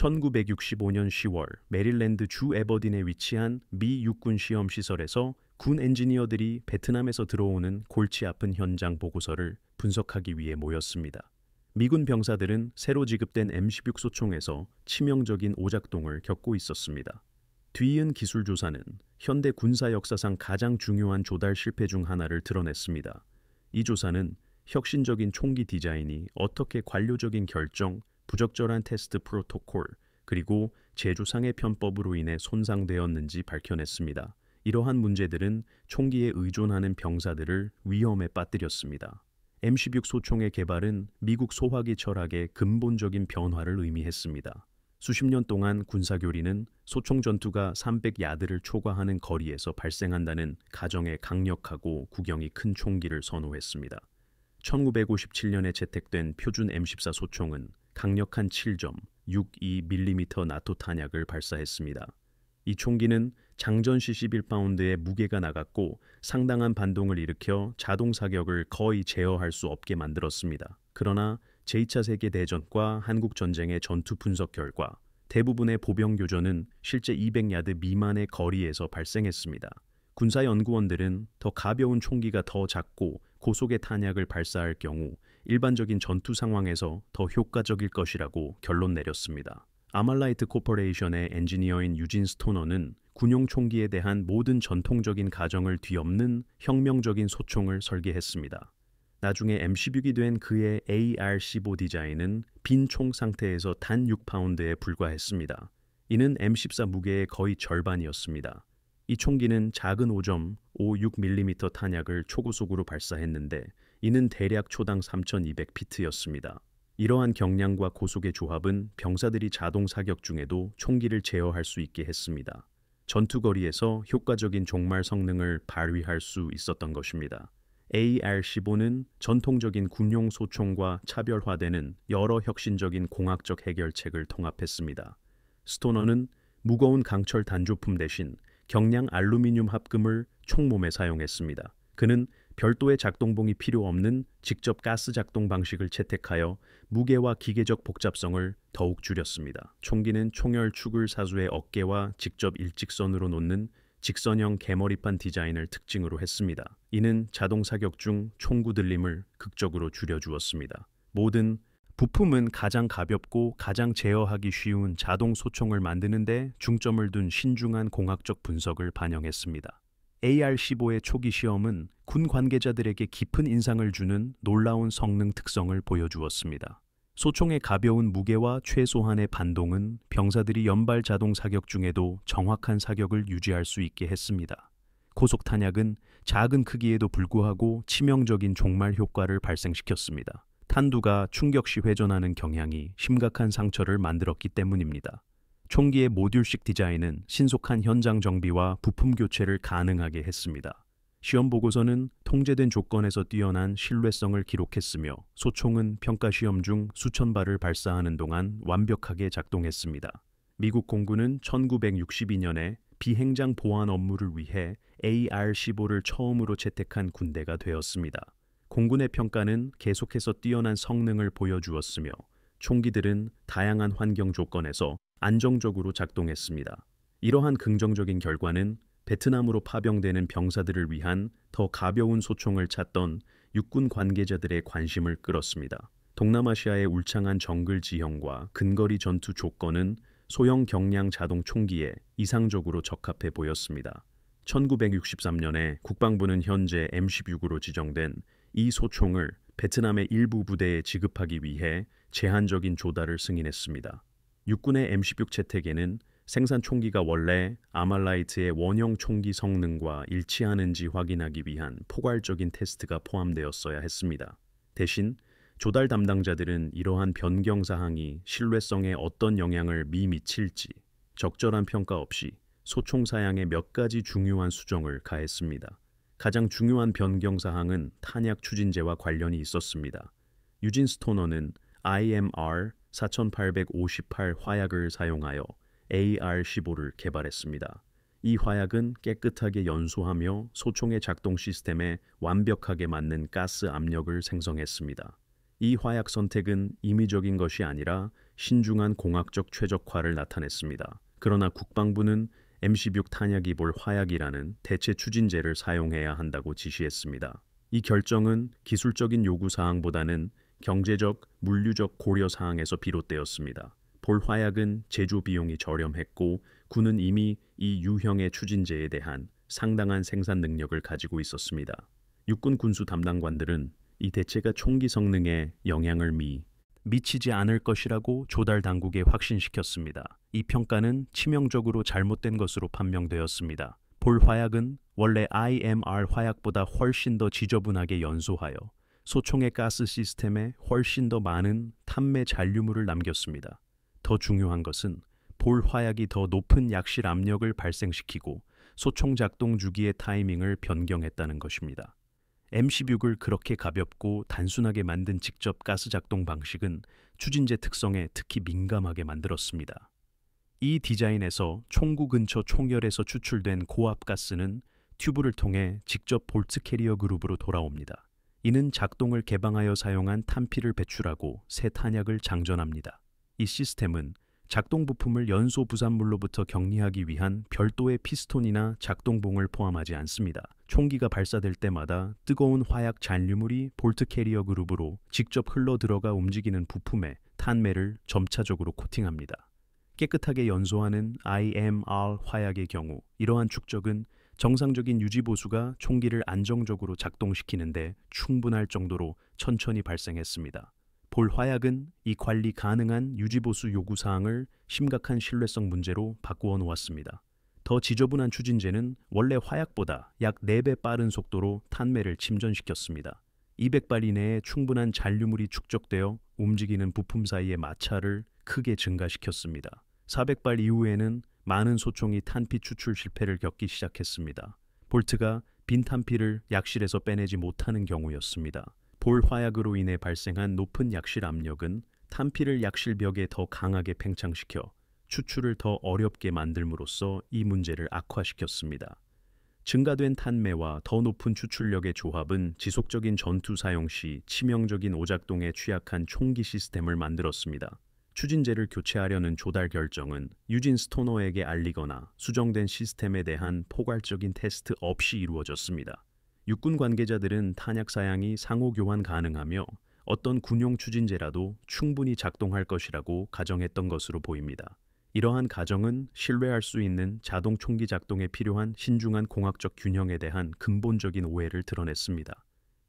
1965년 10월 메릴랜드 주 에버딘에 위치한 미 육군 시험시설에서 군 엔지니어들이 베트남에서 들어오는 골치 아픈 현장 보고서를 분석하기 위해 모였습니다. 미군 병사들은 새로 지급된 M16 소총에서 치명적인 오작동을 겪고 있었습니다. 뒤이은 기술 조사는 현대 군사 역사상 가장 중요한 조달 실패 중 하나를 드러냈습니다. 이 조사는 혁신적인 총기 디자인이 어떻게 관료적인 결정, 부적절한 테스트 프로토콜, 그리고 제조상의 편법으로 인해 손상되었는지 밝혀냈습니다. 이러한 문제들은 총기에 의존하는 병사들을 위험에 빠뜨렸습니다. M16 소총의 개발은 미국 소화기 철학의 근본적인 변화를 의미했습니다. 수십 년 동안 군사교리는 소총 전투가 300야드를 초과하는 거리에서 발생한다는 가정에 강력하고 구경이 큰 총기를 선호했습니다. 1957년에 채택된 표준 M14 소총은 강력한 7.62mm 나토 탄약을 발사했습니다. 이 총기는 장전 시 11파운드의 무게가 나갔고 상당한 반동을 일으켜 자동 사격을 거의 제어할 수 없게 만들었습니다. 그러나 제2차 세계대전과 한국전쟁의 전투 분석 결과 대부분의 보병 교전은 실제 200야드 미만의 거리에서 발생했습니다. 군사연구원들은 더 가벼운 총기가 더 작고 고속의 탄약을 발사할 경우 일반적인 전투 상황에서 더 효과적일 것이라고 결론 내렸습니다. 아말라이트 코퍼레이션의 엔지니어인 유진 스토너는 군용 총기에 대한 모든 전통적인 가정을 뒤엎는 혁명적인 소총을 설계했습니다. 나중에 M16이 된 그의 AR-15 디자인은 빈 총 상태에서 단 6파운드에 불과했습니다. 이는 M14 무게의 거의 절반이었습니다. 이 총기는 작은 5.56mm 탄약을 초고속으로 발사했는데 이는 대략 초당 3,200피트였습니다. 이러한 경량과 고속의 조합은 병사들이 자동 사격 중에도 총기를 제어할 수 있게 했습니다. 전투거리에서 효과적인 종말 성능을 발휘할 수 있었던 것입니다. AR-15는 전통적인 군용 소총과 차별화되는 여러 혁신적인 공학적 해결책을 통합했습니다. 스토너는 무거운 강철 단조품 대신 경량 알루미늄 합금을 총몸에 사용했습니다. 그는 별도의 작동봉이 필요 없는 직접 가스 작동 방식을 채택하여 무게와 기계적 복잡성을 더욱 줄였습니다. 총기는 총열 축을 사수의 어깨와 직접 일직선으로 놓는 직선형 개머리판 디자인을 특징으로 했습니다. 이는 자동 사격 중 총구 들림을 극적으로 줄여주었습니다. 모든 부품은 가장 가볍고 가장 제어하기 쉬운 자동 소총을 만드는 데 중점을 둔 신중한 공학적 분석을 반영했습니다. AR-15의 초기 시험은 군 관계자들에게 깊은 인상을 주는 놀라운 성능 특성을 보여주었습니다. 소총의 가벼운 무게와 최소한의 반동은 병사들이 연발 자동 사격 중에도 정확한 사격을 유지할 수 있게 했습니다. 고속 탄약은 작은 크기에도 불구하고 치명적인 종말 효과를 발생시켰습니다. 탄두가 충격 시 회전하는 경향이 심각한 상처를 만들었기 때문입니다. 총기의 모듈식 디자인은 신속한 현장 정비와 부품 교체를 가능하게 했습니다. 시험 보고서는 통제된 조건에서 뛰어난 신뢰성을 기록했으며 소총은 평가 시험 중 수천 발을 발사하는 동안 완벽하게 작동했습니다. 미국 공군은 1962년에 비행장 보안 업무를 위해 AR-15를 처음으로 채택한 군대가 되었습니다. 공군의 평가는 계속해서 뛰어난 성능을 보여주었으며 총기들은 다양한 환경 조건에서 안정적으로 작동했습니다. 이러한 긍정적인 결과는 베트남으로 파병되는 병사들을 위한 더 가벼운 소총을 찾던 육군 관계자들의 관심을 끌었습니다. 동남아시아의 울창한 정글 지형과 근거리 전투 조건은 소형 경량 자동 총기에 이상적으로 적합해 보였습니다. 1963년에 국방부는 현재 M16으로 지정된 이 소총을 베트남의 일부 부대에 지급하기 위해 제한적인 조달을 승인했습니다. 육군의 M16 채택에는 생산 총기가 원래 아말라이트의 원형 총기 성능과 일치하는지 확인하기 위한 포괄적인 테스트가 포함되었어야 했습니다. 대신 조달 담당자들은 이러한 변경 사항이 신뢰성에 어떤 영향을 미칠지 적절한 평가 없이 소총 사양에 몇 가지 중요한 수정을 가했습니다. 가장 중요한 변경 사항은 탄약 추진제와 관련이 있었습니다. 유진 스토너는 IMR 4858 화약을 사용하여 AR-15를 개발했습니다. 이 화약은 깨끗하게 연소하며 소총의 작동 시스템에 완벽하게 맞는 가스 압력을 생성했습니다. 이 화약 선택은 임의적인 것이 아니라 신중한 공학적 최적화를 나타냈습니다. 그러나 국방부는 M16 탄약이 볼 화약이라는 대체 추진제를 사용해야 한다고 지시했습니다. 이 결정은 기술적인 요구사항보다는 경제적, 물류적 고려사항에서 비롯되었습니다. 볼 화약은 제조 비용이 저렴했고 군은 이미 이 유형의 추진제에 대한 상당한 생산 능력을 가지고 있었습니다. 육군 군수 담당관들은 이 대체가 총기 성능에 영향을 미치지 않을 것이라고 조달 당국에 확신시켰습니다. 이 평가는 치명적으로 잘못된 것으로 판명되었습니다. 볼 화약은 원래 IMR 화약보다 훨씬 더 지저분하게 연소하여 소총의 가스 시스템에 훨씬 더 많은 탄매 잔류물을 남겼습니다. 더 중요한 것은 볼 화약이 더 높은 약실 압력을 발생시키고 소총 작동 주기의 타이밍을 변경했다는 것입니다. M16을 그렇게 가볍고 단순하게 만든 직접 가스 작동 방식은 추진제 특성에 특히 민감하게 만들었습니다. 이 디자인에서 총구 근처 총열에서 추출된 고압 가스는 튜브를 통해 직접 볼트 캐리어 그룹으로 돌아옵니다. 이는 작동을 개방하여 사용한 탄피를 배출하고 새 탄약을 장전합니다. 이 시스템은 작동 부품을 연소 부산물로부터 격리하기 위한 별도의 피스톤이나 작동봉을 포함하지 않습니다. 총기가 발사될 때마다 뜨거운 화약 잔류물이 볼트 캐리어 그룹으로 직접 흘러 들어가 움직이는 부품에 탄매를 점차적으로 코팅합니다. 깨끗하게 연소하는 IMR 화약의 경우 이러한 축적은 정상적인 유지보수가 총기를 안정적으로 작동시키는데 충분할 정도로 천천히 발생했습니다. 볼 화약은 이 관리 가능한 유지보수 요구사항을 심각한 신뢰성 문제로 바꾸어 놓았습니다. 더 지저분한 추진제는 원래 화약보다 약 4배 빠른 속도로 탄매를 침전시켰습니다. 200발 이내에 충분한 잔류물이 축적되어 움직이는 부품 사이의 마찰을 크게 증가시켰습니다. 400발 이후에는 많은 소총이 탄피 추출 실패를 겪기 시작했습니다. 볼트가 빈 탄피를 약실에서 빼내지 못하는 경우였습니다. 볼 화약으로 인해 발생한 높은 약실 압력은 탄피를 약실벽에 더 강하게 팽창시켜 추출을 더 어렵게 만들므로써 이 문제를 악화시켰습니다. 증가된 탄매와 더 높은 추출력의 조합은 지속적인 전투 사용 시 치명적인 오작동에 취약한 총기 시스템을 만들었습니다. 추진제를 교체하려는 조달 결정은 유진 스토너에게 알리거나 수정된 시스템에 대한 포괄적인 테스트 없이 이루어졌습니다. 육군 관계자들은 탄약 사양이 상호 교환 가능하며 어떤 군용 추진제라도 충분히 작동할 것이라고 가정했던 것으로 보입니다. 이러한 가정은 신뢰할 수 있는 자동 총기 작동에 필요한 신중한 공학적 균형에 대한 근본적인 오해를 드러냈습니다.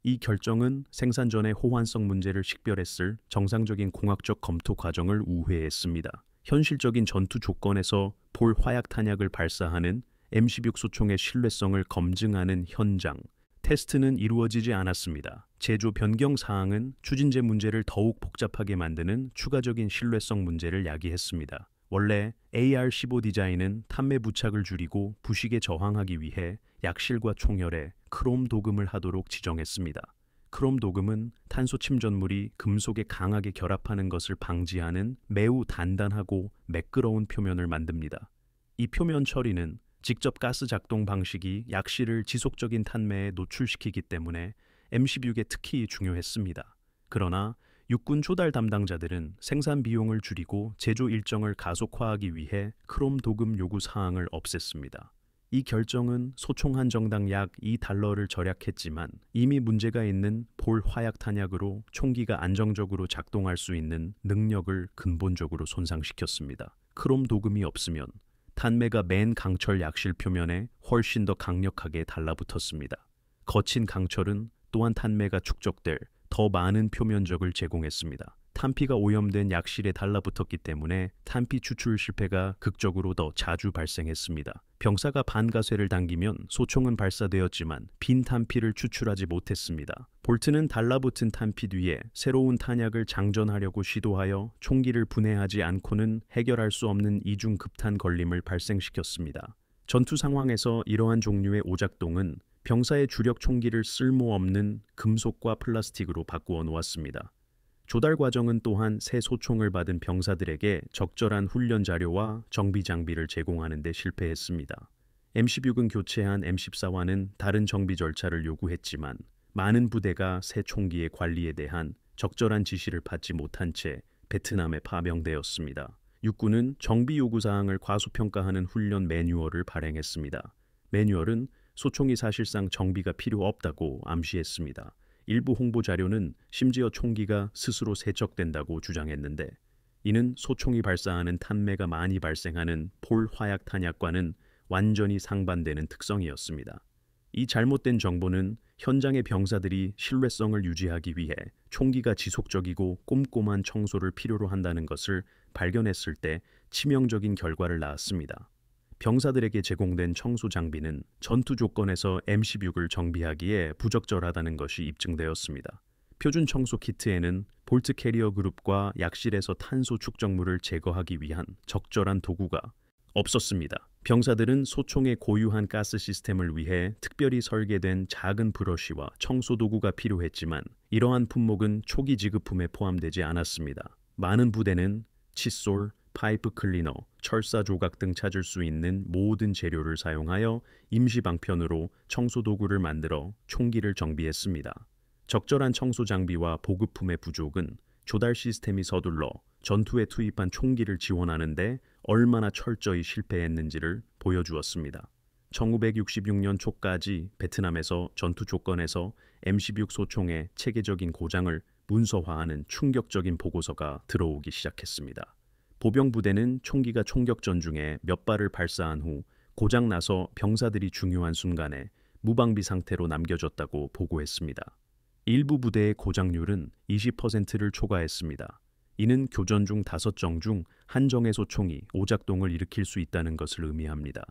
이 결정은 생산 전의 호환성 문제를 식별했을 정상적인 공학적 검토 과정을 우회했습니다. 현실적인 전투 조건에서 볼 화약 탄약을 발사하는 M16 소총의 신뢰성을 검증하는 현장 테스트는 이루어지지 않았습니다. 제조 변경 사항은 추진제 문제를 더욱 복잡하게 만드는 추가적인 신뢰성 문제를 야기했습니다. 원래 AR-15 디자인은 탄매 부착을 줄이고 부식에 저항하기 위해 약실과 총열에 크롬 도금을 하도록 지정했습니다. 크롬 도금은 탄소 침전물이 금속에 강하게 결합하는 것을 방지하는 매우 단단하고 매끄러운 표면을 만듭니다. 이 표면 처리는 직접 가스 작동 방식이 약실을 지속적인 탄매에 노출시키기 때문에 M16에 특히 중요했습니다. 그러나 육군 조달 담당자들은 생산 비용을 줄이고 제조 일정을 가속화하기 위해 크롬 도금 요구 사항을 없앴습니다. 이 결정은 소총 한 정당 약 $2를 절약했지만 이미 문제가 있는 볼 화약 탄약으로 총기가 안정적으로 작동할 수 있는 능력을 근본적으로 손상시켰습니다. 크롬 도금이 없으면 탄매가 맨 강철 약실 표면에 훨씬 더 강력하게 달라붙었습니다. 거친 강철은 또한 탄매가 축적될 더 많은 표면적을 제공했습니다. 탄피가 오염된 약실에 달라붙었기 때문에 탄피 추출 실패가 극적으로 더 자주 발생했습니다. 병사가 반가쇠를 당기면 소총은 발사되었지만 빈 탄피를 추출하지 못했습니다. 볼트는 달라붙은 탄피 뒤에 새로운 탄약을 장전하려고 시도하여 총기를 분해하지 않고는 해결할 수 없는 이중 급탄 걸림을 발생시켰습니다. 전투 상황에서 이러한 종류의 오작동은 병사의 주력 총기를 쓸모없는 금속과 플라스틱으로 바꾸어 놓았습니다. 조달 과정은 또한 새 소총을 받은 병사들에게 적절한 훈련 자료와 정비 장비를 제공하는 데 실패했습니다. M16은 교체한 M14와는 다른 정비 절차를 요구했지만 많은 부대가 새 총기의 관리에 대한 적절한 지시를 받지 못한 채 베트남에 파병되었습니다. 육군은 정비 요구사항을 과소평가하는 훈련 매뉴얼을 발행했습니다. 매뉴얼은 소총이 사실상 정비가 필요 없다고 암시했습니다. 일부 홍보 자료는 심지어 총기가 스스로 세척된다고 주장했는데, 이는 소총이 발사하는 탄매가 많이 발생하는 폴 화약 탄약과는 완전히 상반되는 특성이었습니다. 이 잘못된 정보는 현장의 병사들이 신뢰성을 유지하기 위해 총기가 지속적이고 꼼꼼한 청소를 필요로 한다는 것을 발견했을 때 치명적인 결과를 낳았습니다. 병사들에게 제공된 청소 장비는 전투 조건에서 M16을 정비하기에 부적절하다는 것이 입증되었습니다. 표준 청소 키트에는 볼트 캐리어 그룹과 약실에서 탄소 축적물을 제거하기 위한 적절한 도구가 없었습니다. 병사들은 소총의 고유한 가스 시스템을 위해 특별히 설계된 작은 브러쉬와 청소 도구가 필요했지만, 이러한 품목은 초기 지급품에 포함되지 않았습니다. 많은 부대는 칫솔, 파이프 클리너, 철사 조각 등 찾을 수 있는 모든 재료를 사용하여 임시 방편으로 청소 도구를 만들어 총기를 정비했습니다. 적절한 청소 장비와 보급품의 부족은 조달 시스템이 서둘러 전투에 투입한 총기를 지원하는데 얼마나 철저히 실패했는지를 보여주었습니다. 1966년 초까지 베트남에서 전투 조건에서 M16 소총의 체계적인 고장을 문서화하는 충격적인 보고서가 들어오기 시작했습니다. 보병 부대는 총기가 총격전 중에 몇 발을 발사한 후 고장나서 병사들이 중요한 순간에 무방비 상태로 남겨졌다고 보고했습니다. 일부 부대의 고장률은 20%를 초과했습니다. 이는 교전 중 5정 중 1정의 소총이 오작동을 일으킬 수 있다는 것을 의미합니다.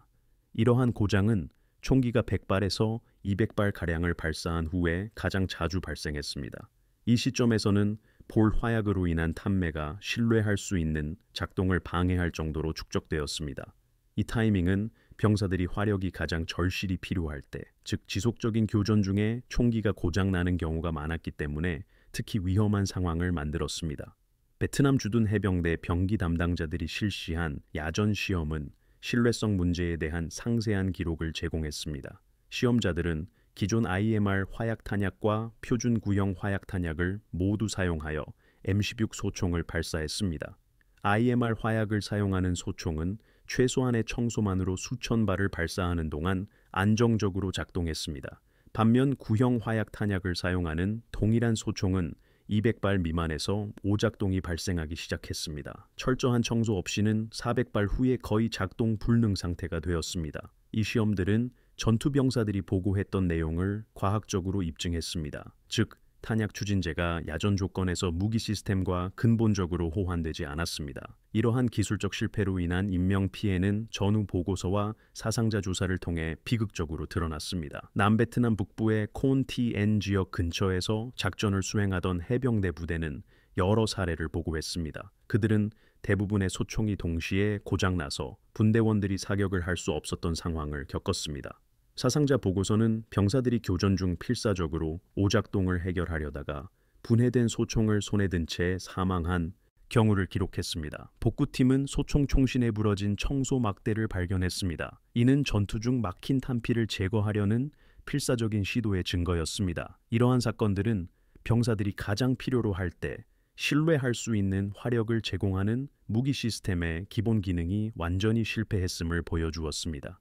이러한 고장은 총기가 100발에서 200발가량을 발사한 후에 가장 자주 발생했습니다. 이 시점에서는 볼 화약으로 인한 탄매가 신뢰할 수 있는 작동을 방해할 정도로 축적되었습니다. 이 타이밍은 병사들이 화력이 가장 절실히 필요할 때, 즉 지속적인 교전 중에 총기가 고장나는 경우가 많았기 때문에 특히 위험한 상황을 만들었습니다. 베트남 주둔 해병대 병기 담당자들이 실시한 야전 시험은 신뢰성 문제에 대한 상세한 기록을 제공했습니다. 시험자들은 기존 IMR 화약 탄약과 표준 구형 화약 탄약을 모두 사용하여 M16 소총을 발사했습니다. IMR 화약을 사용하는 소총은 최소한의 청소만으로 수천 발을 발사하는 동안 안정적으로 작동했습니다. 반면 구형 화약 탄약을 사용하는 동일한 소총은 200발 미만에서 오작동이 발생하기 시작했습니다. 철저한 청소 없이는 400발 후에 거의 작동 불능 상태가 되었습니다. 이 시험들은 전투병사들이 보고했던 내용을 과학적으로 입증했습니다. 즉, 탄약 추진제가 야전 조건에서 무기 시스템과 근본적으로 호환되지 않았습니다. 이러한 기술적 실패로 인한 인명피해는 전후 보고서와 사상자 조사를 통해 비극적으로 드러났습니다. 남베트남 북부의 콘티엔 지역 근처에서 작전을 수행하던 해병대 부대는 여러 사례를 보고했습니다. 그들은 대부분의 소총이 동시에 고장나서 분대원들이 사격을 할 수 없었던 상황을 겪었습니다. 사상자 보고서는 병사들이 교전 중 필사적으로 오작동을 해결하려다가 분해된 소총을 손에 든 채 사망한 경우를 기록했습니다. 복구팀은 소총 총신에 부러진 청소 막대를 발견했습니다. 이는 전투 중 막힌 탄피를 제거하려는 필사적인 시도의 증거였습니다. 이러한 사건들은 병사들이 가장 필요로 할 때 신뢰할 수 있는 화력을 제공하는 무기 시스템의 기본 기능이 완전히 실패했음을 보여주었습니다.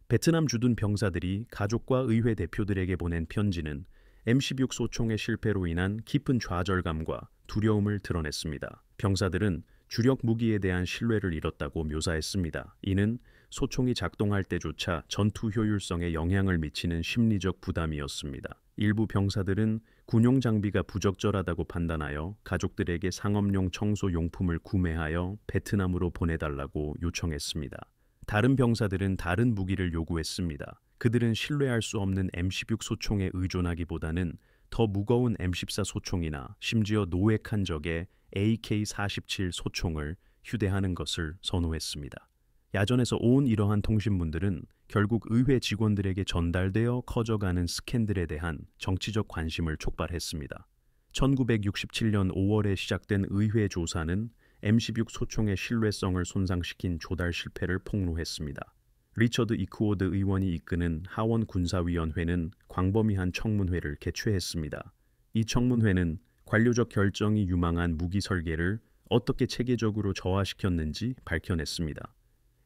베트남 주둔 병사들이 가족과 의회 대표들에게 보낸 편지는 M16 소총의 실패로 인한 깊은 좌절감과 두려움을 드러냈습니다. 병사들은 주력 무기에 대한 신뢰를 잃었다고 묘사했습니다. 이는 소총이 작동할 때조차 전투 효율성에 영향을 미치는 심리적 부담이었습니다. 일부 병사들은 군용 장비가 부적절하다고 판단하여 가족들에게 상업용 청소 용품을 구매하여 베트남으로 보내달라고 요청했습니다. 다른 병사들은 다른 무기를 요구했습니다. 그들은 신뢰할 수 없는 M16 소총에 의존하기보다는 더 무거운 M14 소총이나 심지어 노획한 적의 AK-47 소총을 휴대하는 것을 선호했습니다. 야전에서 온 이러한 통신문들은 결국 의회 직원들에게 전달되어 커져가는 스캔들에 대한 정치적 관심을 촉발했습니다. 1967년 5월에 시작된 의회 조사는 M16 소총의 신뢰성을 손상시킨 조달 실패를 폭로했습니다. 리처드 이크워드 의원이 이끄는 하원 군사위원회는 광범위한 청문회를 개최했습니다. 이 청문회는 관료적 결정이 유망한 무기 설계를 어떻게 체계적으로 저하시켰는지 밝혀냈습니다.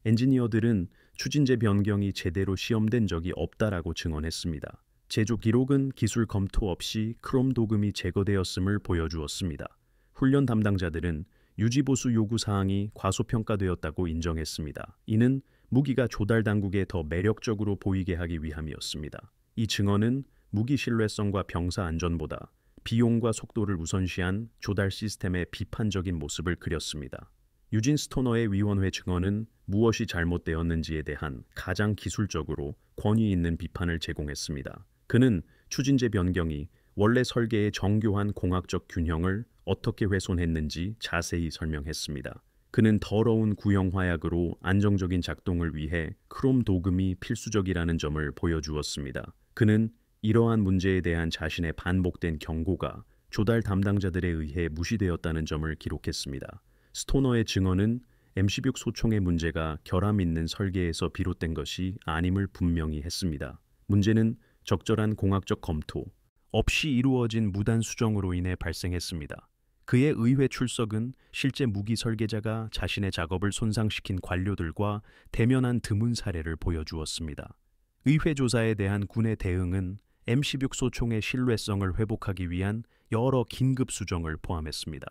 엔지니어들은 추진제 변경이 제대로 시험된 적이 없다라고 증언했습니다. 제조 기록은 기술 검토 없이 크롬 도금이 제거되었음을 보여주었습니다. 훈련 담당자들은 유지보수 요구 사항이 과소평가되었다고 인정했습니다. 이는 무기가 조달 당국에 더 매력적으로 보이게 하기 위함이었습니다. 이 증언은 무기 신뢰성과 병사 안전보다 비용과 속도를 우선시한 조달 시스템의 비판적인 모습을 그렸습니다. 유진 스토너의 위원회 증언은 무엇이 잘못되었는지에 대한 가장 기술적으로 권위 있는 비판을 제공했습니다. 그는 추진제 변경이 원래 설계의 정교한 공학적 균형을 어떻게 훼손했는지 자세히 설명했습니다. 그는 더러운 구형 화약으로 안정적인 작동을 위해 크롬 도금이 필수적이라는 점을 보여주었습니다. 그는 이러한 문제에 대한 자신의 반복된 경고가 조달 담당자들에 의해 무시되었다는 점을 기록했습니다. 스토너의 증언은 M16 소총의 문제가 결함 있는 설계에서 비롯된 것이 아님을 분명히 했습니다. 문제는 적절한 공학적 검토 없이 이루어진 무단 수정으로 인해 발생했습니다. 그의 의회 출석은 실제 무기 설계자가 자신의 작업을 손상시킨 관료들과 대면한 드문 사례를 보여주었습니다. 의회 조사에 대한 군의 대응은 M16 소총의 신뢰성을 회복하기 위한 여러 긴급 수정을 포함했습니다.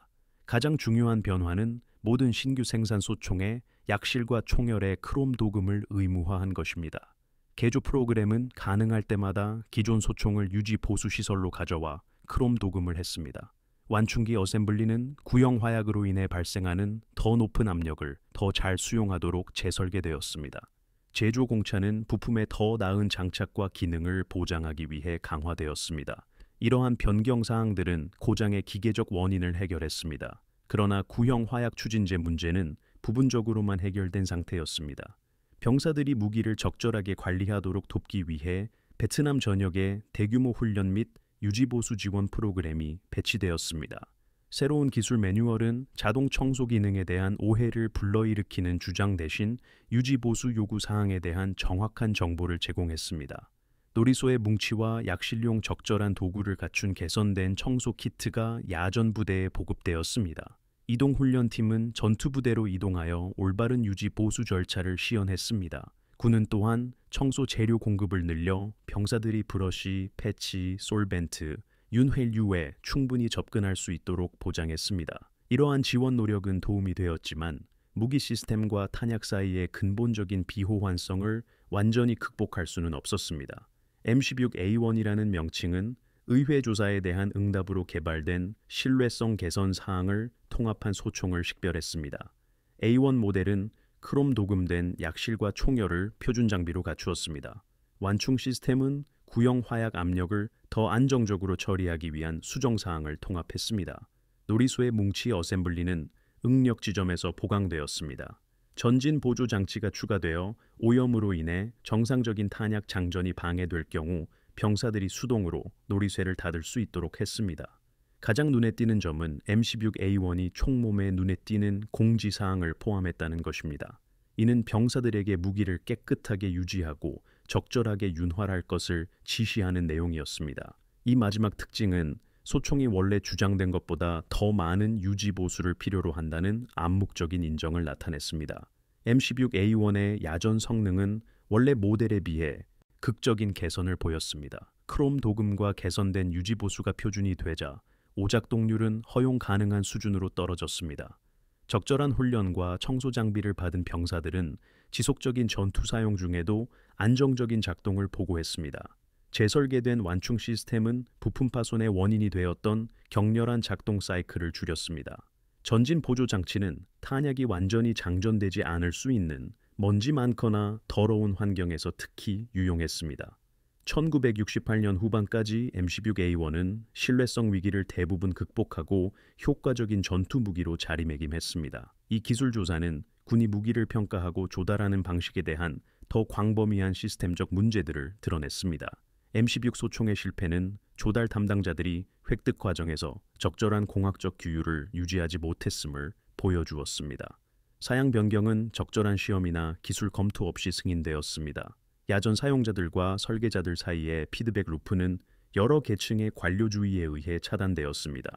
가장 중요한 변화는 모든 신규 생산 소총의 약실과 총열의 크롬 도금을 의무화한 것입니다. 개조 프로그램은 가능할 때마다 기존 소총을 유지 보수 시설로 가져와 크롬 도금을 했습니다. 완충기 어셈블리는 구형 화약으로 인해 발생하는 더 높은 압력을 더 잘 수용하도록 재설계되었습니다. 제조 공차는 부품의 더 나은 장착과 기능을 보장하기 위해 강화되었습니다. 이러한 변경 사항들은 고장의 기계적 원인을 해결했습니다. 그러나 구형 화약 추진제 문제는 부분적으로만 해결된 상태였습니다. 병사들이 무기를 적절하게 관리하도록 돕기 위해 베트남 전역에 대규모 훈련 및 유지보수 지원 프로그램이 배치되었습니다. 새로운 기술 매뉴얼은 자동 청소 기능에 대한 오해를 불러일으키는 주장 대신 유지보수 요구 사항에 대한 정확한 정보를 제공했습니다. 놀이소의 뭉치와 약실용 적절한 도구를 갖춘 개선된 청소 키트가 야전 부대에 보급되었습니다. 이동훈련팀은 전투부대로 이동하여 올바른 유지 보수 절차를 시연했습니다. 군은 또한 청소 재료 공급을 늘려 병사들이 브러쉬, 패치, 솔벤트, 윤활유에 충분히 접근할 수 있도록 보장했습니다. 이러한 지원 노력은 도움이 되었지만 무기 시스템과 탄약 사이의 근본적인 비호환성을 완전히 극복할 수는 없었습니다. M16A1이라는 명칭은 의회 조사에 대한 응답으로 개발된 신뢰성 개선 사항을 통합한 소총을 식별했습니다. A1 모델은 크롬 도금된 약실과 총열을 표준 장비로 갖추었습니다. 완충 시스템은 구형 화약 압력을 더 안정적으로 처리하기 위한 수정 사항을 통합했습니다. 놀이소의 뭉치 어셈블리는 응력 지점에서 보강되었습니다. 전진 보조 장치가 추가되어 오염으로 인해 정상적인 탄약 장전이 방해될 경우 병사들이 수동으로 놀이쇠를 닫을 수 있도록 했습니다. 가장 눈에 띄는 점은 M16A1이 총몸에 눈에 띄는 공지사항을 포함했다는 것입니다. 이는 병사들에게 무기를 깨끗하게 유지하고 적절하게 윤활할 것을 지시하는 내용이었습니다. 이 마지막 특징은 소총이 원래 주장된 것보다 더 많은 유지 보수를 필요로 한다는 암묵적인 인정을 나타냈습니다. M16A1의 야전 성능은 원래 모델에 비해 극적인 개선을 보였습니다. 크롬 도금과 개선된 유지 보수가 표준이 되자 오작동률은 허용 가능한 수준으로 떨어졌습니다. 적절한 훈련과 청소 장비를 받은 병사들은 지속적인 전투 사용 중에도 안정적인 작동을 보고했습니다. 재설계된 완충 시스템은 부품 파손의 원인이 되었던 격렬한 작동 사이클을 줄였습니다. 전진 보조 장치는 탄약이 완전히 장전되지 않을 수 있는 먼지 많거나 더러운 환경에서 특히 유용했습니다. 1968년 후반까지 M16A1은 신뢰성 위기를 대부분 극복하고 효과적인 전투 무기로 자리매김했습니다. 이 기술 조사는 군이 무기를 평가하고 조달하는 방식에 대한 더 광범위한 시스템적 문제들을 드러냈습니다. M16 소총의 실패는 조달 담당자들이 획득 과정에서 적절한 공학적 규율을 유지하지 못했음을 보여주었습니다. 사양 변경은 적절한 시험이나 기술 검토 없이 승인되었습니다. 야전 사용자들과 설계자들 사이의 피드백 루프는 여러 계층의 관료주의에 의해 차단되었습니다.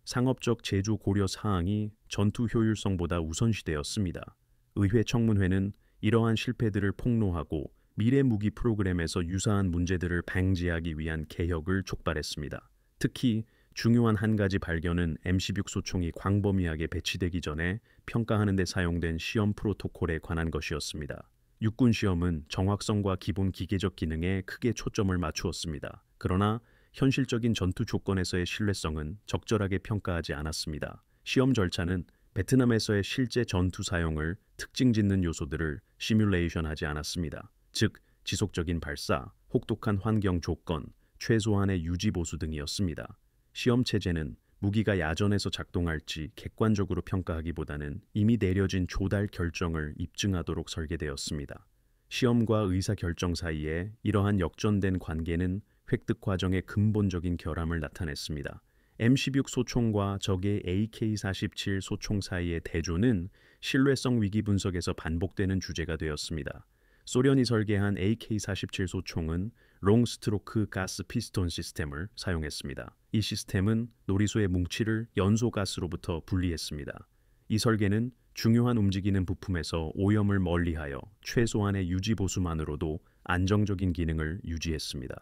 상업적 제조 고려 사항이 전투 효율성보다 우선시되었습니다. 의회 청문회는 이러한 실패들을 폭로하고 미래 무기 프로그램에서 유사한 문제들을 방지하기 위한 개혁을 촉발했습니다. 특히 중요한 한 가지 발견은 M16 소총이 광범위하게 배치되기 전에 평가하는 데 사용된 시험 프로토콜에 관한 것이었습니다. 육군 시험은 정확성과 기본 기계적 기능에 크게 초점을 맞추었습니다. 그러나 현실적인 전투 조건에서의 신뢰성은 적절하게 평가하지 않았습니다. 시험 절차는 베트남에서의 실제 전투 사용을 특징 짓는 요소들을 시뮬레이션하지 않았습니다. 즉, 지속적인 발사, 혹독한 환경 조건, 최소한의 유지 보수 등이었습니다. 시험 체제는 무기가 야전에서 작동할지 객관적으로 평가하기보다는 이미 내려진 조달 결정을 입증하도록 설계되었습니다. 시험과 의사결정 사이에 이러한 역전된 관계는 획득 과정의 근본적인 결함을 나타냈습니다. M16 소총과 적의 AK-47 소총 사이의 대조는 신뢰성 위기 분석에서 반복되는 주제가 되었습니다. 소련이 설계한 AK-47 소총은 롱스트로크 가스 피스톤 시스템을 사용했습니다. 이 시스템은 노리수의 뭉치를 연소 가스로부터 분리했습니다. 이 설계는 중요한 움직이는 부품에서 오염을 멀리하여 최소한의 유지 보수만으로도 안정적인 기능을 유지했습니다.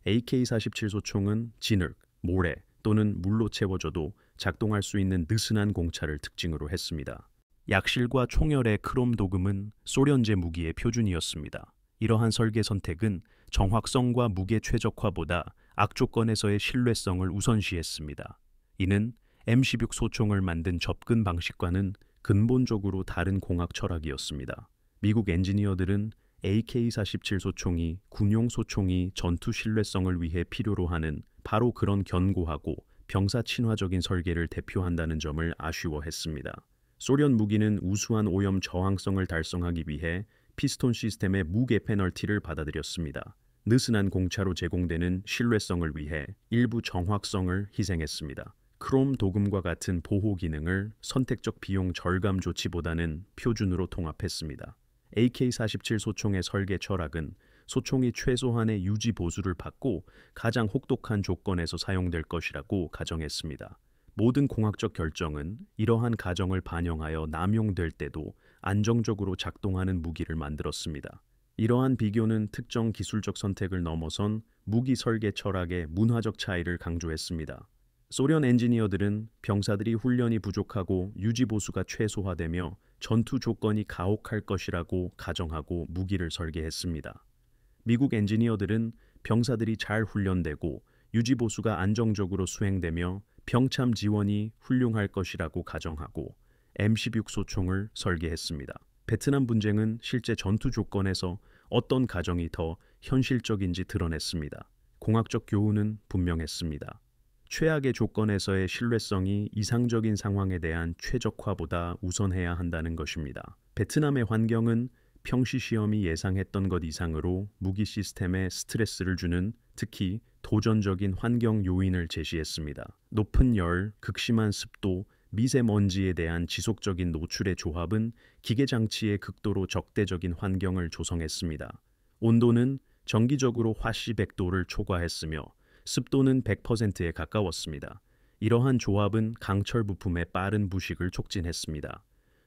AK-47 소총은 진흙, 모래 또는 물로 채워져도 작동할 수 있는 느슨한 공차를 특징으로 했습니다. 약실과 총열의 크롬 도금은 소련제 무기의 표준이었습니다. 이러한 설계 선택은 정확성과 무게 최적화보다 악조건에서의 신뢰성을 우선시했습니다. 이는 M16 소총을 만든 접근 방식과는 근본적으로 다른 공학 철학이었습니다. 미국 엔지니어들은 AK-47 소총이 군용 소총이 전투 신뢰성을 위해 필요로 하는 바로 그런 견고하고 병사 친화적인 설계를 대표한다는 점을 아쉬워했습니다. 소련 무기는 우수한 오염 저항성을 달성하기 위해 피스톤 시스템의 무게 페널티를 받아들였습니다. 느슨한 공차로 제공되는 신뢰성을 위해 일부 정확성을 희생했습니다. 크롬 도금과 같은 보호 기능을 선택적 비용 절감 조치보다는 표준으로 통합했습니다. AK-47 소총의 설계 철학은 소총이 최소한의 유지 보수를 받고 가장 혹독한 조건에서 사용될 것이라고 가정했습니다. 모든 공학적 결정은 이러한 가정을 반영하여 남용될 때도 안정적으로 작동하는 무기를 만들었습니다. 이러한 비교는 특정 기술적 선택을 넘어선 무기 설계 철학의 문화적 차이를 강조했습니다. 소련 엔지니어들은 병사들이 훈련이 부족하고 유지 보수가 최소화되며 전투 조건이 가혹할 것이라고 가정하고 무기를 설계했습니다. 미국 엔지니어들은 병사들이 잘 훈련되고 유지 보수가 안정적으로 수행되며 병참 지원이 훌륭할 것이라고 가정하고 M16 소총을 설계했습니다. 베트남 분쟁은 실제 전투 조건에서 어떤 가정이 더 현실적인지 드러냈습니다. 공학적 교훈은 분명했습니다. 최악의 조건에서의 신뢰성이 이상적인 상황에 대한 최적화보다 우선해야 한다는 것입니다. 베트남의 환경은 평시 시험이 예상했던 것 이상으로 무기 시스템에 스트레스를 주는 특히 도전적인 환경 요인을 제시했습니다. 높은 열, 극심한 습도, 미세먼지에 대한 지속적인 노출의 조합은 기계장치의 극도로 적대적인 환경을 조성했습니다. 온도는 정기적으로 화씨 100도를 초과했으며 습도는 100%에 가까웠습니다. 이러한 조합은 강철 부품의 빠른 부식을 촉진했습니다.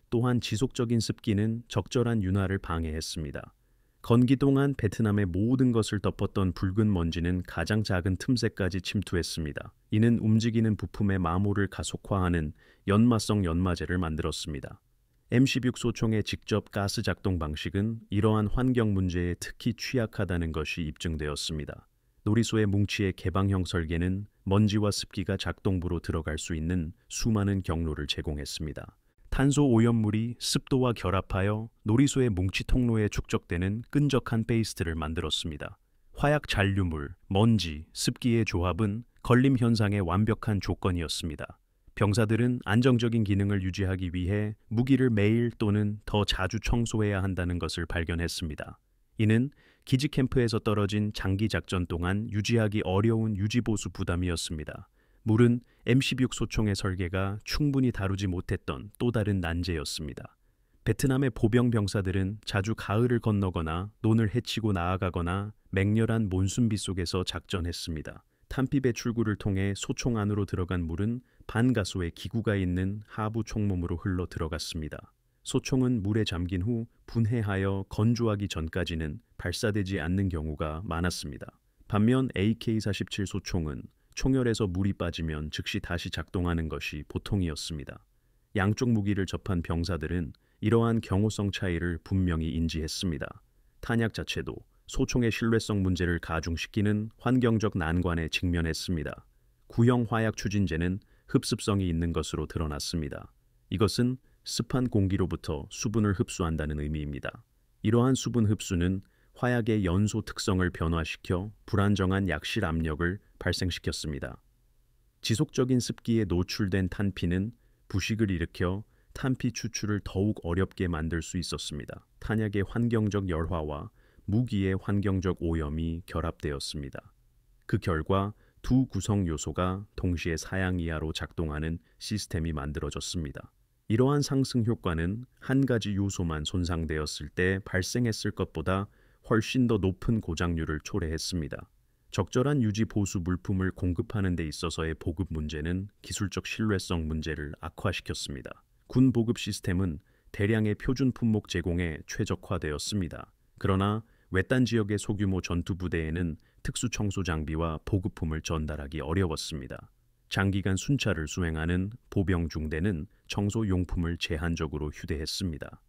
또한 지속적인 습기는 적절한 윤활을 방해했습니다. 건기 동안 베트남의 모든 것을 덮었던 붉은 먼지는 가장 작은 틈새까지 침투했습니다. 이는 움직이는 부품의 마모를 가속화하는 연마성 연마제를 만들었습니다. M16 소총의 직접 가스 작동 방식은 이러한 환경 문제에 특히 취약하다는 것이 입증되었습니다. 노리소의 뭉치의 개방형 설계는 먼지와 습기가 작동부로 들어갈 수 있는 수많은 경로를 제공했습니다. 탄소 오염물이 습도와 결합하여 노리소의 뭉치 통로에 축적되는 끈적한 페이스트를 만들었습니다. 화약 잔류물, 먼지, 습기의 조합은 걸림 현상의 완벽한 조건이었습니다. 병사들은 안정적인 기능을 유지하기 위해 무기를 매일 또는 더 자주 청소해야 한다는 것을 발견했습니다. 이는 기지 캠프에서 떨어진 장기 작전 동안 유지하기 어려운 유지보수 부담이었습니다. 물은 M16 소총의 설계가 충분히 다루지 못했던 또 다른 난제였습니다. 베트남의 보병 병사들은 자주 가을을 건너거나 논을 헤치고 나아가거나 맹렬한 몬순비 속에서 작전했습니다. 탄피 배출구를 통해 소총 안으로 들어간 물은 반가소의 기구가 있는 하부 총몸으로 흘러 들어갔습니다. 소총은 물에 잠긴 후 분해하여 건조하기 전까지는 발사되지 않는 경우가 많았습니다. 반면 AK-47 소총은 총열에서 물이 빠지면 즉시 다시 작동하는 것이 보통이었습니다. 양쪽 무기를 접한 병사들은 이러한 경호성 차이를 분명히 인지했습니다. 탄약 자체도 소총의 신뢰성 문제를 가중시키는 환경적 난관에 직면했습니다. 구형 화약 추진제는 흡습성이 있는 것으로 드러났습니다. 이것은 습한 공기로부터 수분을 흡수한다는 의미입니다. 이러한 수분 흡수는 화약의 연소 특성을 변화시켜 불안정한 약실 압력을 발생시켰습니다. 지속적인 습기에 노출된 탄피는 부식을 일으켜 탄피 추출을 더욱 어렵게 만들 수 있었습니다. 탄약의 환경적 열화와 무기의 환경적 오염이 결합되었습니다. 그 결과 두 구성 요소가 동시에 사양 이하로 작동하는 시스템이 만들어졌습니다. 이러한 상승 효과는 한 가지 요소만 손상되었을 때 발생했을 것보다 훨씬 더 높은 고장률을 초래했습니다. 적절한 유지 보수 물품을 공급하는 데 있어서의 보급 문제는 기술적 신뢰성 문제를 악화시켰습니다. 군 보급 시스템은 대량의 표준 품목 제공에 최적화되었습니다. 그러나 외딴 지역의 소규모 전투부대에는 특수 청소 장비와 보급품을 전달하기 어려웠습니다. 장기간 순찰을 수행하는 보병 중대는 청소 용품을 제한적으로 휴대했습니다.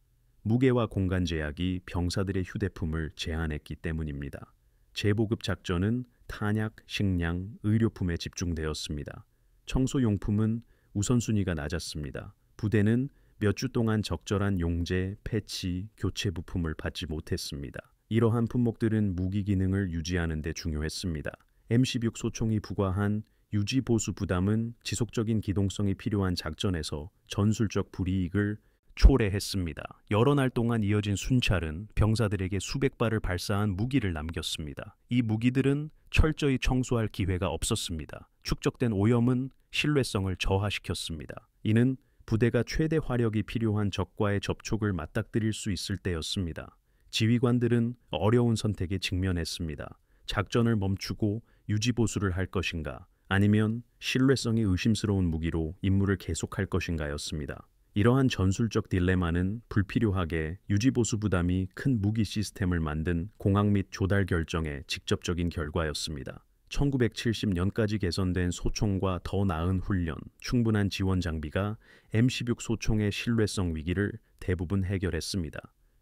무게와 공간 제약이 병사들의 휴대품을 제한했기 때문입니다. 재보급 작전은 탄약, 식량, 의료품에 집중되었습니다. 청소 용품은 우선순위가 낮았습니다. 부대는 몇 주 동안 적절한 용제, 패치, 교체 부품을 받지 못했습니다. 이러한 품목들은 무기 기능을 유지하는 데 중요했습니다. M16 소총이 부과한 유지 보수 부담은 지속적인 기동성이 필요한 작전에서 전술적 불이익을 초래했습니다. 여러 날 동안 이어진 순찰은 병사들에게 수백 발을 발사한 무기를 남겼습니다. 이 무기들은 철저히 청소할 기회가 없었습니다. 축적된 오염은 신뢰성을 저하시켰습니다. 이는 부대가 최대 화력이 필요한 적과의 접촉을 맞닥뜨릴 수 있을 때였습니다. 지휘관들은 어려운 선택에 직면했습니다. 작전을 멈추고 유지보수를 할 것인가, 아니면 신뢰성이 의심스러운 무기로 임무를 계속할 것인가였습니다. 이러한 전술적 딜레마는 불필요하게 유지보수 부담이 큰 무기 시스템을 만든 공학 및 조달 결정의 직접적인 결과였습니다. 1970년까지 개선된 소총과 더 나은 훈련, 충분한 지원 장비가 M16 소총의 신뢰성 위기를 대부분 해결했습니다.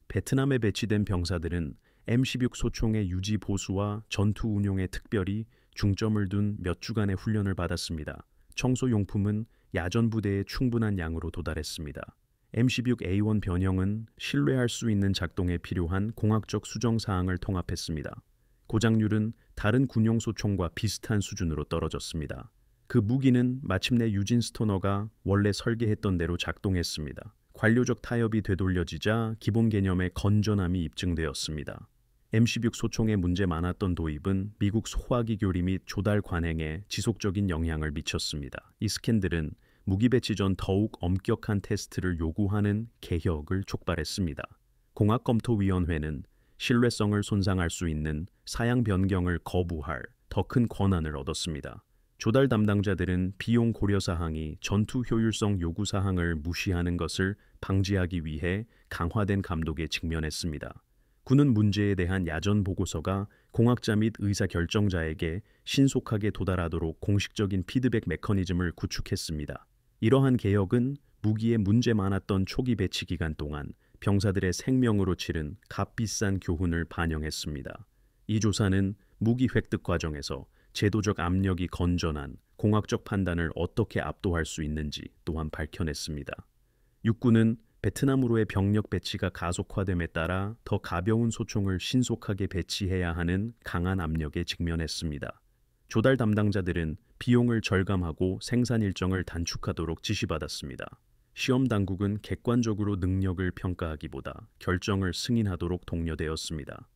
베트남에 배치된 병사들은 M16 소총의 유지 보수와 전투 운용에 특별히 중점을 둔 몇 주간의 훈련을 받았습니다. 청소 용품은 야전 부대에 충분한 양으로 도달했습니다. M16A1 변형은 신뢰할 수 있는 작동에 필요한 공학적 수정 사항을 통합했습니다. 고장률은 다른 군용 소총과 비슷한 수준으로 떨어졌습니다. 그 무기는 마침내 유진 스토너가 원래 설계했던 대로 작동했습니다. 관료적 타협이 되돌려지자 기본 개념의 건전함이 입증되었습니다. M16 소총에 문제 많았던 도입은 미국 소화기 교리 및 조달 관행에 지속적인 영향을 미쳤습니다. 이 스캔들은 무기 배치 전 더욱 엄격한 테스트를 요구하는 개혁을 촉발했습니다. 공학검토위원회는 신뢰성을 손상할 수 있는 사양 변경을 거부할 더 큰 권한을 얻었습니다. 조달 담당자들은 비용 고려 사항이 전투 효율성 요구 사항을 무시하는 것을 방지하기 위해 강화된 감독에 직면했습니다. 군은 문제에 대한 야전 보고서가 공학자 및 의사 결정자에게 신속하게 도달하도록 공식적인 피드백 메커니즘을 구축했습니다. 이러한 개혁은 무기에 문제 많았던 초기 배치 기간 동안 병사들의 생명으로 치른 값비싼 교훈을 반영했습니다. 이 조사는 무기 획득 과정에서 제도적 압력이 건전한 공학적 판단을 어떻게 압도할 수 있는지 또한 밝혀냈습니다. 육군은 베트남으로의 병력 배치가 가속화됨에 따라 더 가벼운 소총을 신속하게 배치해야 하는 강한 압력에 직면했습니다. 조달 담당자들은 비용을 절감하고 생산 일정을 단축하도록 지시받았습니다. 시험 당국은 객관적으로 능력을 평가하기보다 결정을 승인하도록 독려되었습니다.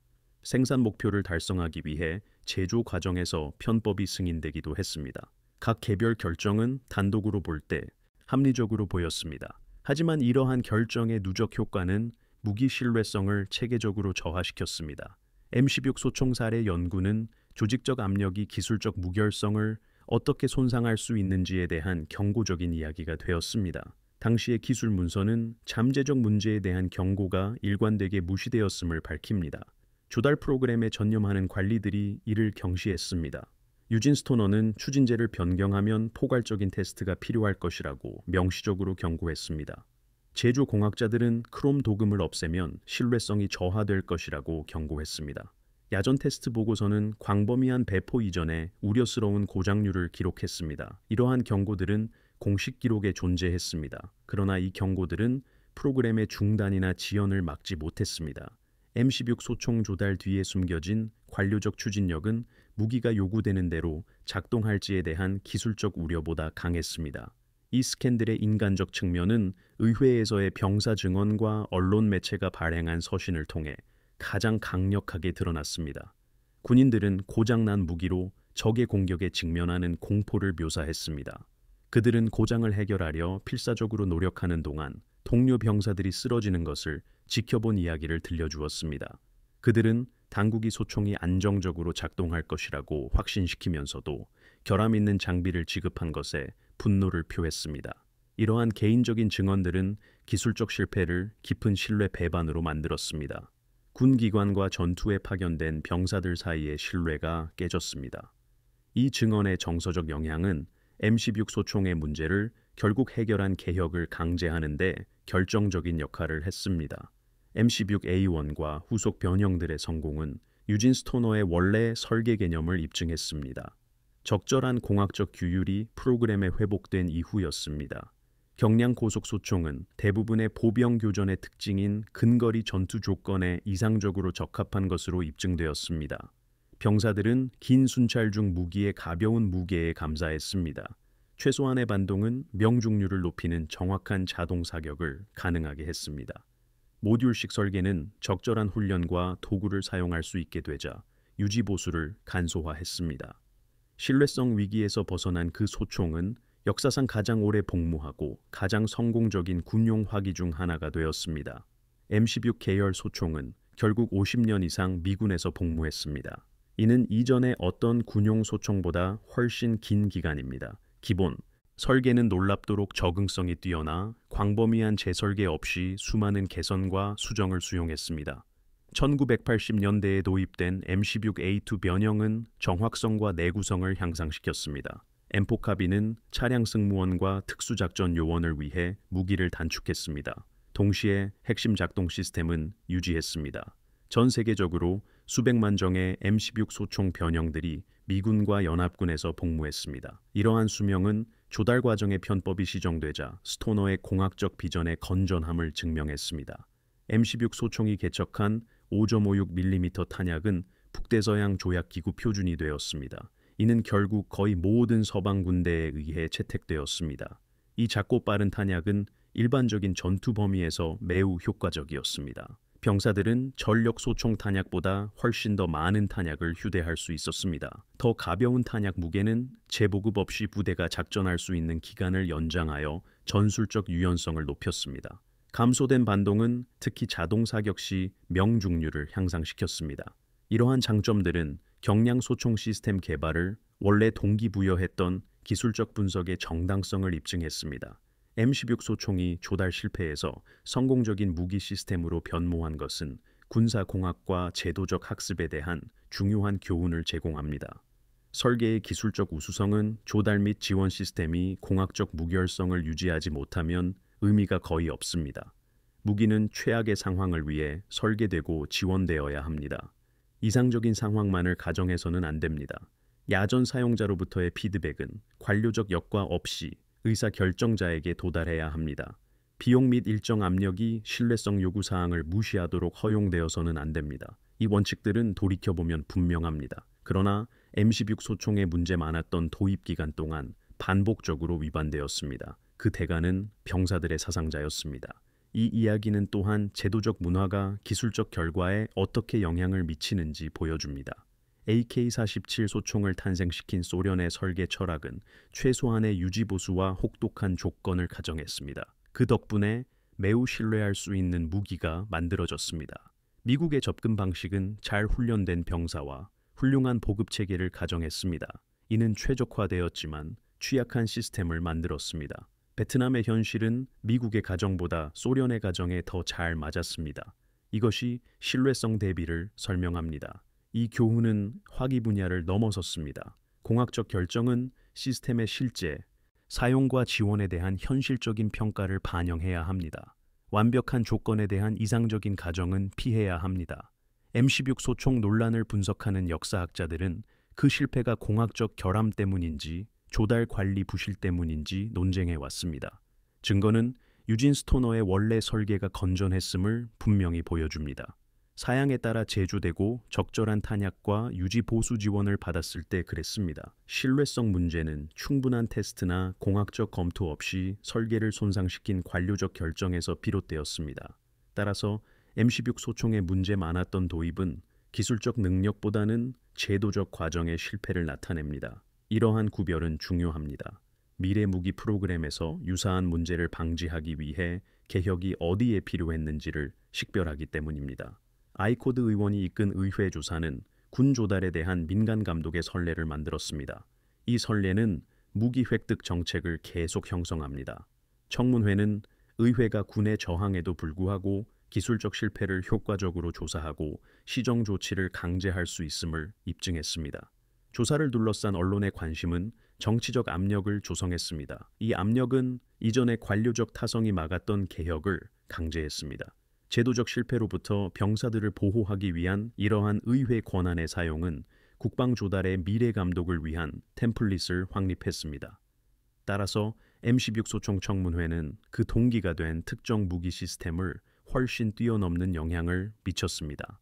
생산 목표를 달성하기 위해 제조 과정에서 편법이 승인되기도 했습니다. 각 개별 결정은 단독으로 볼 때 합리적으로 보였습니다. 하지만 이러한 결정의 누적 효과는 무기 신뢰성을 체계적으로 저하시켰습니다. M16 소총 사례 연구는 조직적 압력이 기술적 무결성을 어떻게 손상할 수 있는지에 대한 경고적인 이야기가 되었습니다. 당시의 기술 문서는 잠재적 문제에 대한 경고가 일관되게 무시되었음을 밝힙니다. 조달 프로그램에 전념하는 관리들이 이를 경시했습니다. 유진 스토너는 추진제를 변경하면 포괄적인 테스트가 필요할 것이라고 명시적으로 경고했습니다. 제조공학자들은 크롬 도금을 없애면 신뢰성이 저하될 것이라고 경고했습니다. 야전 테스트 보고서는 광범위한 배포 이전에 우려스러운 고장률을 기록했습니다. 이러한 경고들은 공식 기록에 존재했습니다. 그러나 이 경고들은 프로그램의 중단이나 지연을 막지 못했습니다. M16 소총 조달 뒤에 숨겨진 관료적 추진력은 무기가 요구되는 대로 작동할지에 대한 기술적 우려보다 강했습니다. 이 스캔들의 인간적 측면은 의회에서의 병사 증언과 언론 매체가 발행한 서신을 통해 가장 강력하게 드러났습니다. 군인들은 고장난 무기로 적의 공격에 직면하는 공포를 묘사했습니다. 그들은 고장을 해결하려 필사적으로 노력하는 동안 동료 병사들이 쓰러지는 것을 지켜본 이야기를 들려주었습니다. 그들은 당국이 소총이 안정적으로 작동할 것이라고 확신시키면서도 결함 있는 장비를 지급한 것에 분노를 표했습니다. 이러한 개인적인 증언들은 기술적 실패를 깊은 신뢰 배반으로 만들었습니다. 군 기관과 전투에 파견된 병사들 사이의 신뢰가 깨졌습니다. 이 증언의 정서적 영향은 M16 소총의 문제를 결국 해결한 개혁을 강제하는 데 결정적인 역할을 했습니다. M16A1과 후속 변형들의 성공은 유진 스토너의 원래 설계 개념을 입증했습니다. 적절한 공학적 규율이 프로그램에 회복된 이후였습니다. 경량 고속 소총은 대부분의 보병 교전의 특징인 근거리 전투 조건에 이상적으로 적합한 것으로 입증되었습니다. 병사들은 긴 순찰 중 무기의 가벼운 무게에 감사했습니다. 최소한의 반동은 명중률을 높이는 정확한 자동 사격을 가능하게 했습니다. 모듈식 설계는 적절한 훈련과 도구를 사용할 수 있게 되자 유지 보수를 간소화했습니다. 신뢰성 위기에서 벗어난 그 소총은 역사상 가장 오래 복무하고 가장 성공적인 군용 화기 중 하나가 되었습니다. M16 계열 소총은 결국 50년 이상 미군에서 복무했습니다. 이는 이전의 어떤 군용 소총보다 훨씬 긴 기간입니다. 기본, 설계는 놀랍도록 적응성이 뛰어나 광범위한 재설계 없이 수많은 개선과 수정을 수용했습니다. 1980년대에 도입된 M16A2 변형은 정확성과 내구성을 향상시켰습니다. M4카빈은 차량 승무원과 특수작전 요원을 위해 무기를 단축했습니다. 동시에 핵심 작동 시스템은 유지했습니다. 전 세계적으로 수백만 정의 M16 소총 변형들이 미군과 연합군에서 복무했습니다. 이러한 수명은 조달 과정의 편법이 시정되자 스토너의 공학적 비전의 건전함을 증명했습니다. M16 소총이 개척한 5.56mm 탄약은 북대서양 조약기구 표준이 되었습니다. 이는 결국 거의 모든 서방 군대에 의해 채택되었습니다. 이 작고 빠른 탄약은 일반적인 전투 범위에서 매우 효과적이었습니다. 병사들은 전력 소총 탄약보다 훨씬 더 많은 탄약을 휴대할 수 있었습니다. 더 가벼운 탄약 무게는 재보급 없이 부대가 작전할 수 있는 기간을 연장하여 전술적 유연성을 높였습니다. 감소된 반동은 특히 자동 사격 시 명중률을 향상시켰습니다. 이러한 장점들은 경량 소총 시스템 개발을 원래 동기부여했던 기술적 분석의 정당성을 입증했습니다. M16 소총이 조달 실패해서 성공적인 무기 시스템으로 변모한 것은 군사공학과 제도적 학습에 대한 중요한 교훈을 제공합니다. 설계의 기술적 우수성은 조달 및 지원 시스템이 공학적 무결성을 유지하지 못하면 의미가 거의 없습니다. 무기는 최악의 상황을 위해 설계되고 지원되어야 합니다. 이상적인 상황만을 가정해서는 안 됩니다. 야전 사용자로부터의 피드백은 관료적 역과 없이 의사결정자에게 도달해야 합니다. 비용 및 일정 압력이 신뢰성 요구사항을 무시하도록 허용되어서는 안 됩니다. 이 원칙들은 돌이켜보면 분명합니다. 그러나 M16 소총에 문제 많았던 도입 기간 동안 반복적으로 위반되었습니다. 그 대가는 병사들의 사상자였습니다. 이 이야기는 또한 제도적 문화가 기술적 결과에 어떻게 영향을 미치는지 보여줍니다. AK-47 소총을 탄생시킨 소련의 설계 철학은 최소한의 유지보수와 혹독한 조건을 가정했습니다. 그 덕분에 매우 신뢰할 수 있는 무기가 만들어졌습니다. 미국의 접근 방식은 잘 훈련된 병사와 훌륭한 보급 체계를 가정했습니다. 이는 최적화되었지만 취약한 시스템을 만들었습니다. 베트남의 현실은 미국의 가정보다 소련의 가정에 더 잘 맞았습니다. 이것이 신뢰성 대비를 설명합니다. 이 교훈은 화기 분야를 넘어섰습니다. 공학적 결정은 시스템의 실제, 사용과 지원에 대한 현실적인 평가를 반영해야 합니다. 완벽한 조건에 대한 이상적인 가정은 피해야 합니다. M16 소총 논란을 분석하는 역사학자들은 그 실패가 공학적 결함 때문인지 조달 관리 부실 때문인지 논쟁해 왔습니다. 증거는 유진 스토너의 원래 설계가 건전했음을 분명히 보여줍니다. 사양에 따라 제조되고 적절한 탄약과 유지 보수 지원을 받았을 때 그랬습니다. 신뢰성 문제는 충분한 테스트나 공학적 검토 없이 설계를 손상시킨 관료적 결정에서 비롯되었습니다. 따라서 M16 소총에 문제 많았던 도입은 기술적 능력보다는 제도적 과정의 실패를 나타냅니다. 이러한 구별은 중요합니다. 미래 무기 프로그램에서 유사한 문제를 방지하기 위해 개혁이 어디에 필요했는지를 식별하기 때문입니다. 아이코드 의원이 이끈 의회 조사는 군 조달에 대한 민간 감독의 선례를 만들었습니다. 이 선례는 무기 획득 정책을 계속 형성합니다. 청문회는 의회가 군의 저항에도 불구하고 기술적 실패를 효과적으로 조사하고 시정 조치를 강제할 수 있음을 입증했습니다. 조사를 둘러싼 언론의 관심은 정치적 압력을 조성했습니다. 이 압력은 이전의 관료적 타성이 막았던 개혁을 강제했습니다. 제도적 실패로부터 병사들을 보호하기 위한 이러한 의회 권한의 사용은 국방 조달의 미래 감독을 위한 템플릿을 확립했습니다. 따라서 M16 소총 청문회는 그 동기가 된 특정 무기 시스템을 훨씬 뛰어넘는 영향을 미쳤습니다.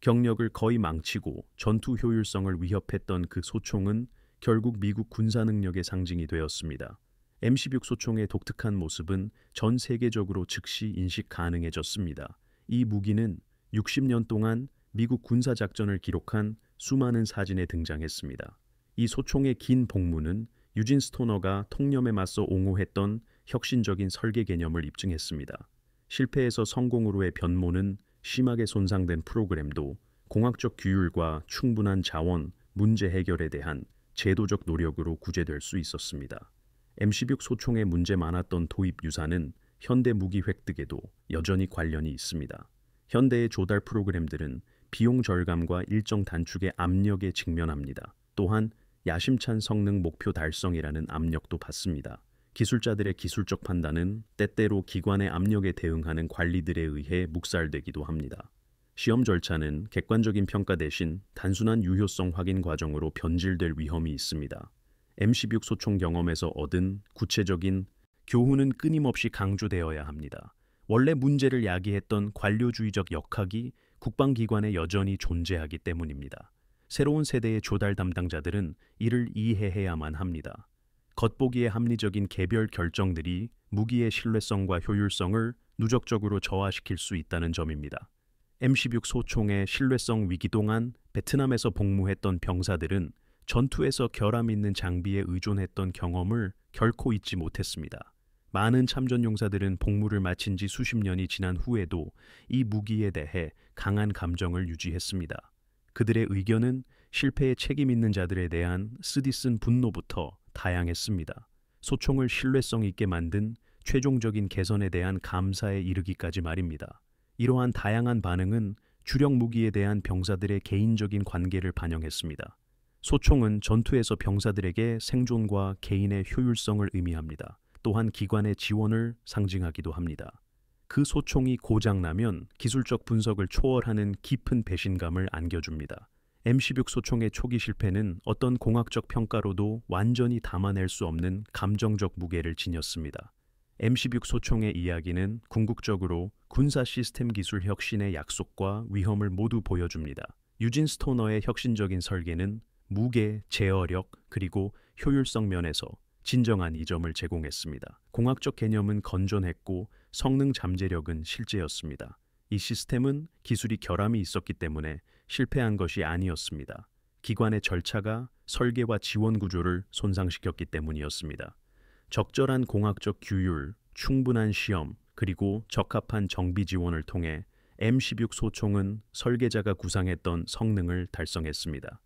경력을 거의 망치고 전투 효율성을 위협했던 그 소총은 결국 미국 군사 능력의 상징이 되었습니다. M16 소총의 독특한 모습은 전 세계적으로 즉시 인식 가능해졌습니다. 이 무기는 60년 동안 미국 군사작전을 기록한 수많은 사진에 등장했습니다. 이 소총의 긴 복무는 유진 스토너가 통념에 맞서 옹호했던 혁신적인 설계 개념을 입증했습니다. 실패에서 성공으로의 변모는 심하게 손상된 프로그램도 공학적 규율과 충분한 자원, 문제 해결에 대한 제도적 노력으로 구제될 수 있었습니다. M16 소총에 문제 많았던 도입 유사는 현대 무기 획득에도 여전히 관련이 있습니다. 현대의 조달 프로그램들은 비용 절감과 일정 단축의 압력에 직면합니다. 또한 야심찬 성능 목표 달성이라는 압력도 받습니다. 기술자들의 기술적 판단은 때때로 기관의 압력에 대응하는 관리들에 의해 묵살되기도 합니다. 시험 절차는 객관적인 평가 대신 단순한 유효성 확인 과정으로 변질될 위험이 있습니다. M16 소총 경험에서 얻은 구체적인 교훈은 끊임없이 강조되어야 합니다. 원래 문제를 야기했던 관료주의적 역학이 국방기관에 여전히 존재하기 때문입니다. 새로운 세대의 조달 담당자들은 이를 이해해야만 합니다. 겉보기에 합리적인 개별 결정들이 무기의 신뢰성과 효율성을 누적적으로 저하시킬 수 있다는 점입니다. M16 소총의 신뢰성 위기 동안 베트남에서 복무했던 병사들은 전투에서 결함 있는 장비에 의존했던 경험을 결코 잊지 못했습니다. 많은 참전 용사들은 복무를 마친 지 수십 년이 지난 후에도 이 무기에 대해 강한 감정을 유지했습니다. 그들의 의견은 실패에 책임 있는 자들에 대한 쓰디쓴 분노부터 다양했습니다. 소총을 신뢰성 있게 만든 최종적인 개선에 대한 감사에 이르기까지 말입니다. 이러한 다양한 반응은 주력 무기에 대한 병사들의 개인적인 관계를 반영했습니다. 소총은 전투에서 병사들에게 생존과 개인의 효율성을 의미합니다. 또한 기관의 지원을 상징하기도 합니다. 그 소총이 고장나면 기술적 분석을 초월하는 깊은 배신감을 안겨줍니다. M16 소총의 초기 실패는 어떤 공학적 평가로도 완전히 담아낼 수 없는 감정적 무게를 지녔습니다. M16 소총의 이야기는 궁극적으로 군사 시스템 기술 혁신의 약속과 위험을 모두 보여줍니다. 유진 스토너의 혁신적인 설계는 무게, 제어력, 그리고 효율성 면에서 진정한 이점을 제공했습니다. 공학적 개념은 건전했고 성능 잠재력은 실제였습니다. 이 시스템은 기술이 결함이 있었기 때문에 실패한 것이 아니었습니다. 기관의 절차가 설계와 지원 구조를 손상시켰기 때문이었습니다. 적절한 공학적 규율, 충분한 시험, 그리고 적합한 정비 지원을 통해 M16 소총은 설계자가 구상했던 성능을 달성했습니다.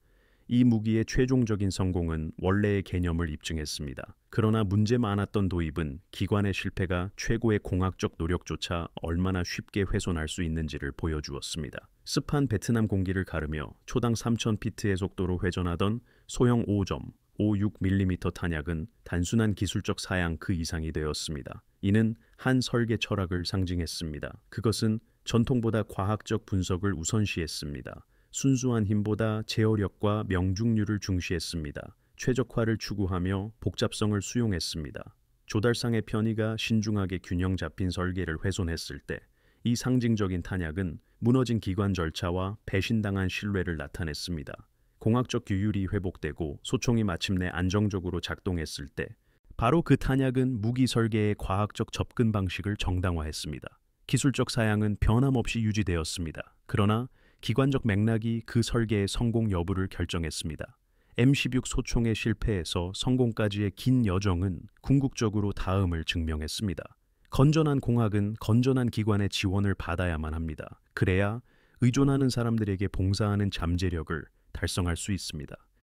이 무기의 최종적인 성공은 원래의 개념을 입증했습니다. 그러나 문제 많았던 도입은 기관의 실패가 최고의 공학적 노력조차 얼마나 쉽게 훼손할 수 있는지를 보여주었습니다. 습한 베트남 공기를 가르며 초당 3,000피트의 속도로 회전하던 소형 5.56mm 탄약은 단순한 기술적 사양 그 이상이 되었습니다. 이는 한 설계 철학을 상징했습니다. 그것은 전통보다 과학적 분석을 우선시했습니다. 순수한 힘보다 제어력과 명중률을 중시했습니다. 최적화를 추구하며 복잡성을 수용했습니다. 조달상의 편의가 신중하게 균형 잡힌 설계를 훼손했을 때 이 상징적인 탄약은 무너진 기관 절차와 배신당한 신뢰를 나타냈습니다. 공학적 규율이 회복되고 소총이 마침내 안정적으로 작동했을 때 바로 그 탄약은 무기 설계의 과학적 접근 방식을 정당화했습니다. 기술적 사양은 변함없이 유지되었습니다. 그러나 기관적 맥락이 그 설계의 성공 여부를 결정했습니다. M16 소총의 실패에서 성공까지의 긴 여정은 궁극적으로 다음을 증명했습니다. 건전한 공학은 건전한 기관의 지원을 받아야만 합니다. 그래야 의존하는 사람들에게 봉사하는 잠재력을 달성할 수 있습니다.